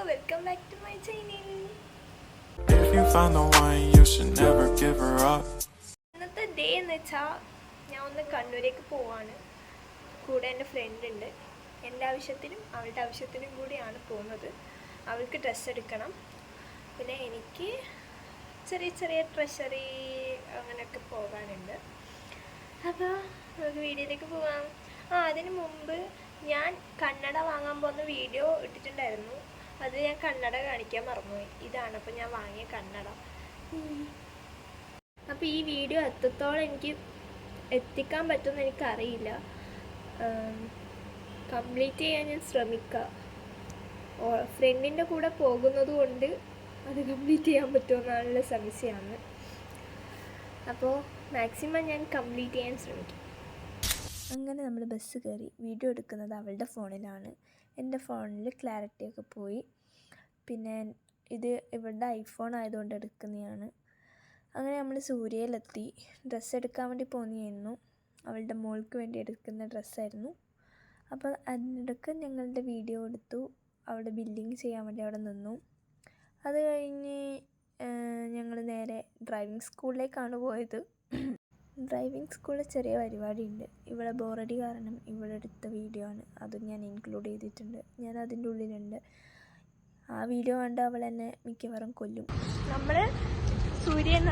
welcome back to my channel. If you found the one, you should never give her up. ഇന്നത്തെ day എന്ന് വെച്ചാൽ ഞാൻ ഒന്ന് കണ്ണൂരേക്ക് പോവാണ്. കൂടെ എൻ്റെ ഫ്രണ്ട് ഉണ്ട്. എൻ്റെ ആവശ്യത്തിനും അവളുടെ ആവശ്യത്തിനും കൂടിയാണ് പോകുന്നത്. അവൾക്ക് ഡ്രസ്സ് എടുക്കണം, പിന്നെ എനിക്ക് ചെറിയ ചെറിയ ട്രഷറി അങ്ങനെയൊക്കെ പോകാനുണ്ട്. അപ്പോൾ നമുക്ക് വീഡിയോയിലേക്ക് പോവാം. അതിന് മുമ്പ് ഞാൻ കണ്ണട വാങ്ങാൻ പോകുന്ന വീഡിയോ ഇട്ടിട്ടുണ്ടായിരുന്നു. അത് ഞാൻ കണ്ണട കാണിക്കാൻ മറന്നുപോയി. ഇതാണ് അപ്പോൾ ഞാൻ വാങ്ങിയ കണ്ണട. അപ്പോൾ ഈ വീഡിയോ എത്രത്തോളം എനിക്ക് എത്തിക്കാൻ പറ്റുമെന്ന് എനിക്കറിയില്ല. കംപ്ലീറ്റ് ചെയ്യാൻ ഞാൻ ശ്രമിക്കാം. ഫ്രണ്ടിൻ്റെ കൂടെ പോകുന്നത് കൊണ്ട് അത് കംപ്ലീറ്റ് ചെയ്യാൻ പറ്റുമെന്നുള്ള സംശയമാണ്. അപ്പോൾ മാക്സിമം ഞാൻ കംപ്ലീറ്റ് ചെയ്യാൻ ശ്രമിക്കും. അങ്ങനെ നമ്മൾ ബസ് കയറി. വീഡിയോ എടുക്കുന്നത് അവളുടെ ഫോണിലാണ്. എൻ്റെ ഫോണിൽ ക്ലാരിറ്റിയൊക്കെ പോയി. പിന്നെ ഇത് ഇവളുടെ ഐഫോൺ ആയതുകൊണ്ട് എടുക്കുന്നതാണ്. അങ്ങനെ നമ്മൾ സൂര്യയിലെത്തി. ഡ്രസ്സ് എടുക്കാൻ വേണ്ടി പോന്നിയായിരുന്നു. അവളുടെ മോൾക്ക് വേണ്ടി എടുക്കുന്ന ഡ്രസ്സായിരുന്നു. അപ്പോൾ അതിനിടയ്ക്ക് ഞങ്ങളുടെ വീഡിയോ എടുത്തു. അവിടെ ബില്ലിങ് ചെയ്യാൻ വേണ്ടി അവിടെ നിന്നു. അത് കഴിഞ്ഞ് ഞങ്ങൾ നേരെ ഡ്രൈവിംഗ് സ്കൂളിലേക്കാണ് പോയത്. ഡ്രൈവിംഗ് സ്കൂളിൽ ചെറിയ പരിപാടിയുണ്ട്. ഇവിടെ ബോറടി കാരണം ഇവിടെ എടുത്ത വീഡിയോ ആണ്. അതും ഞാൻ ഇൻക്ലൂഡ് ചെയ്തിട്ടുണ്ട്. ഞാൻ അതിൻ്റെ ഉള്ളിലുണ്ട്. ആ വീഡിയോ കണ്ട് അവൾ എന്നെ മിക്കവാറും കൊല്ലും. നമ്മൾ സൂര്യൻ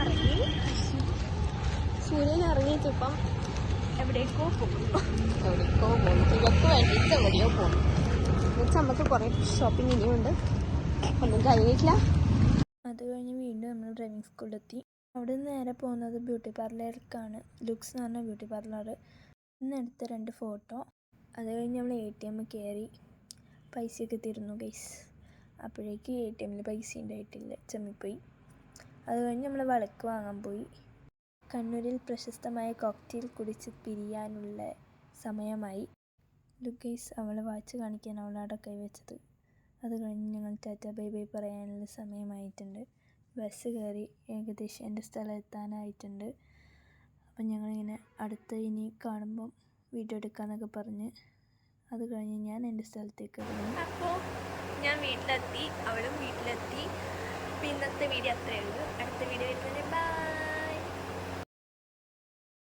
ഇറങ്ങിയിട്ടിപ്പം എവിടേക്കോ പോകും. ഇവർക്ക് വേണ്ടിയിട്ട് എവിടെയോ പോകും. നമുക്ക് കുറേ ഷോപ്പിംഗ് ഇനിയുണ്ട്, ഒന്നും കഴിഞ്ഞിട്ടില്ല. അത് കഴിഞ്ഞ് വീണ്ടും നമ്മൾ ഡ്രൈവിംഗ് സ്കൂളിലെത്തി. അവിടെ നിന്ന് നേരെ പോകുന്നത് ബ്യൂട്ടി പാർലറിലേക്കാണ്. ലുക്സ് എന്ന് പറഞ്ഞ ബ്യൂട്ടി പാർലർ. ഇന്ന് എടുത്ത 2 ഫോട്ടോ. അത് കഴിഞ്ഞ് നമ്മൾ ATM കയറി പൈസയൊക്കെ തരുന്നു ഗൈസ്. അപ്പോഴേക്ക് ATM പൈസ ഉണ്ടായിട്ടില്ല, ചമ്മിപ്പോയി. അത് കഴിഞ്ഞ് നമ്മൾ വിളക്ക് വാങ്ങാൻ പോയി. കണ്ണൂരിൽ പ്രശസ്തമായ കോക്ടെയിൽ കുടിച്ച് പിരിയാനുള്ള സമയമായി. ഗൈസ് അവളെ വാച്ച് കാണിക്കാൻ അവളവിടെ കൈവച്ചത്. അത് കഴിഞ്ഞ് ഞങ്ങൾ ടാറ്റ ബൈ ബൈ പറയാനുള്ള സമയമായിട്ടുണ്ട്. ബസ് കയറി ഏകദേശം എൻ്റെ സ്ഥലം എത്താനായിട്ടുണ്ട്. അപ്പം ഞങ്ങളിങ്ങനെ അടുത്ത് ഇനി കാണുമ്പം വീഡിയോ എടുക്കാമെന്നൊക്കെ പറഞ്ഞ് അത് കഴിഞ്ഞ് ഞാൻ എൻ്റെ സ്ഥലത്തേക്ക് ഇറങ്ങി. അപ്പോൾ ഞാൻ വീട്ടിലെത്തി, അവളും വീട്ടിലെത്തി. അപ്പോൾ ഇന്നത്തെ വീഡിയോ അത്രയേ ഉള്ളൂ. അടുത്ത വീഡിയോ വരുന്നത് ബൈ.